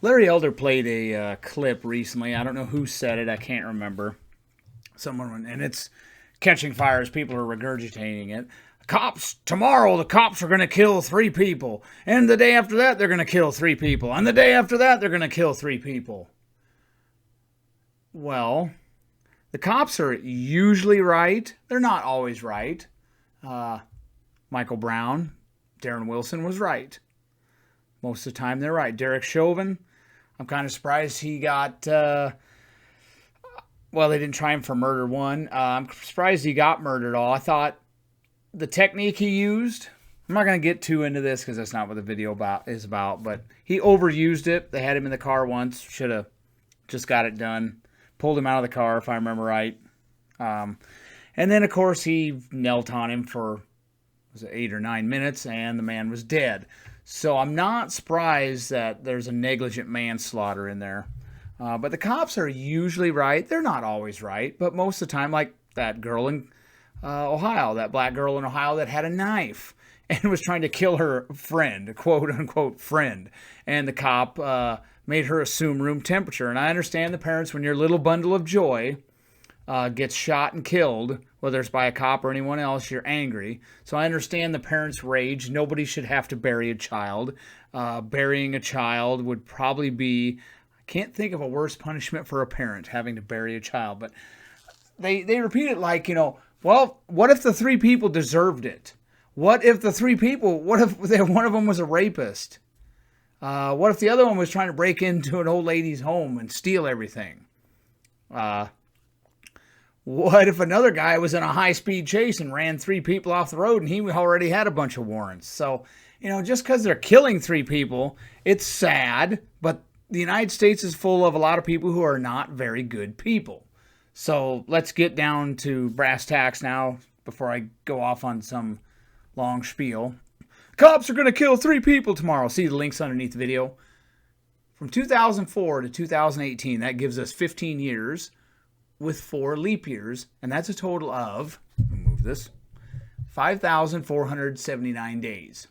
Larry Elder played a clip recently. I don't know who said it. I can't remember. Someone, and it's catching fire as people are regurgitating it. Tomorrow the cops are going to kill 3 people. And the day after that, they're going to kill 3 people. And the day after that, they're going to kill 3 people. Well, the cops are usually right. They're not always right. Michael Brown, Darren Wilson was right. Most of the time they're right. Derek Chauvin, I'm kind of surprised he got, well, they didn't try him for murder one. I'm surprised he got murdered all. I thought the technique he used, I'm not going to get too into this because that's not what the video is about, but he overused it. They had him in the car once. Should have just got it done. Pulled him out of the car, if I remember right. And then, of course, he knelt on him for, was it 8 or 9 minutes, and the man was dead. So I'm not surprised that there's a negligent manslaughter in there. But the cops are usually right. They're not always right, but most of the time, like that girl in Ohio, that black girl in Ohio that had a knife and was trying to kill her friend, quote-unquote friend. And the cop made her assume room temperature. And I understand the parents, when your little bundle of joy gets shot and killed, whether it's by a cop or anyone else, you're angry. So I understand the parents' rage. Nobody should have to bury a child. Burying a child would probably be, I can't think of a worse punishment for a parent, having to bury a child. But they repeat it like, well, what if the 3 people deserved it? What if the 3 people, what if one of them was a rapist? What if the other one was trying to break into an old lady's home and steal everything? What if another guy was in a high-speed chase and ran 3 people off the road and he already had a bunch of warrants? So, just because they're killing 3 people, it's sad, but the United States is full of a lot of people who are not very good people. So let's get down to brass tacks now before I go off on some long spiel. Cops are going to kill 3 people tomorrow. See the links underneath the video. From 2004 to 2018, that gives us 15 years with 4 leap years, and that's a total of, move this, 5,479 days.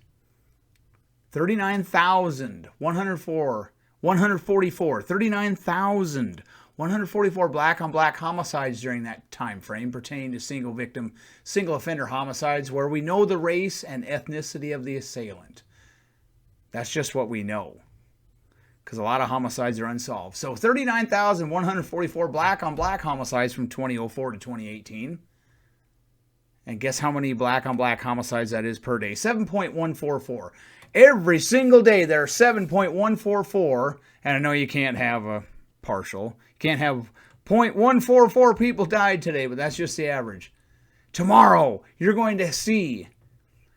39,144 black-on-black homicides during that time frame pertaining to single victim, single offender homicides where we know the race and ethnicity of the assailant. That's just what we know, because a lot of homicides are unsolved. So 39,144 black-on-black homicides from 2004 to 2018. And guess how many black-on-black homicides that is per day? 7.144. Every single day there are 7.144. And I know you can't have a partial. You can't have 0.144 people died today, but that's just the average. Tomorrow, you're going to see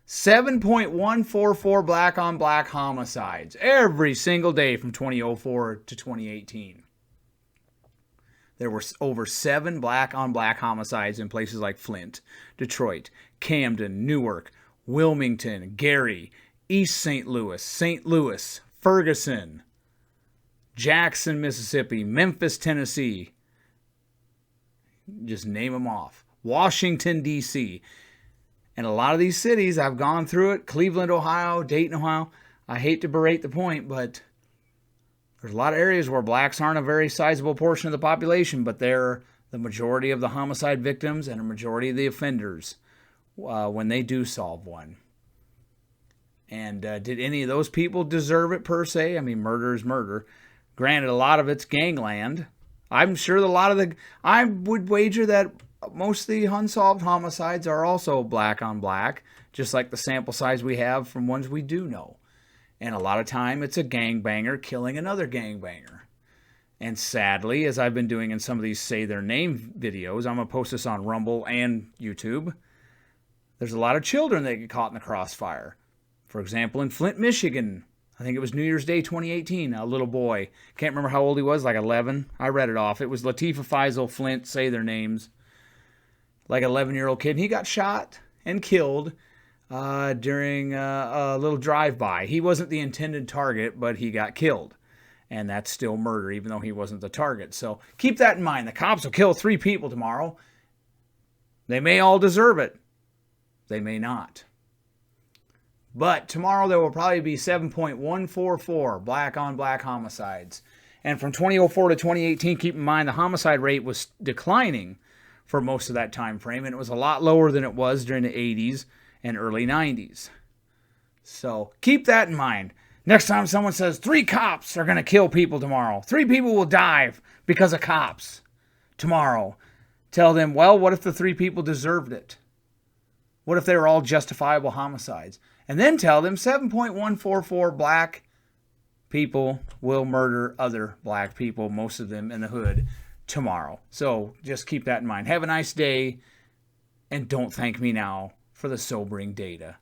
7.144 black-on-black homicides every single day from 2004 to 2018. There were over 7 black-on-black homicides in places like Flint, Detroit, Camden, Newark, Wilmington, Gary, East St. Louis, Ferguson, Jackson, Mississippi, Memphis, Tennessee. Just name them off. Washington, D.C., and a lot of these cities, I've gone through it. Cleveland, Ohio, Dayton, Ohio. I hate to berate the point, but there's a lot of areas where blacks aren't a very sizable portion of the population, but they're the majority of the homicide victims and a majority of the offenders when they do solve one. And did any of those people deserve it per se? I mean, murder is murder. Granted, a lot of it's gangland. I'm sure I would wager that most of the unsolved homicides are also black on black, just like the sample size we have from ones we do know. And a lot of time it's a gangbanger killing another gangbanger. And sadly, as I've been doing in some of these Say Their Name videos, I'm going to post this on Rumble and YouTube, there's a lot of children that get caught in the crossfire. For example, in Flint, Michigan, I think it was New Year's Day 2018, a little boy, can't remember how old he was, like 11. I read it off. It was Latifah Faisal Flint, Say Their Names. Like an 11-year-old kid. And he got shot and killed during a little drive-by. He wasn't the intended target, but he got killed. And that's still murder, even though he wasn't the target. So keep that in mind. The cops will kill 3 people tomorrow. They may all deserve it. They may not. But tomorrow there will probably be 7.144 black on black homicides. And from 2004 to 2018, keep in mind the homicide rate was declining for most of that time frame, and it was a lot lower than it was during the 80s and early 90s. So keep that in mind. Next time someone says 3 cops are going to kill people tomorrow, 3 people will die because of cops tomorrow, tell them, well, what if the 3 people deserved it? What if they were all justifiable homicides? And then tell them 7.144 black people will murder other black people, most of them in the hood, tomorrow. So just keep that in mind. Have a nice day, and don't thank me now for the sobering data.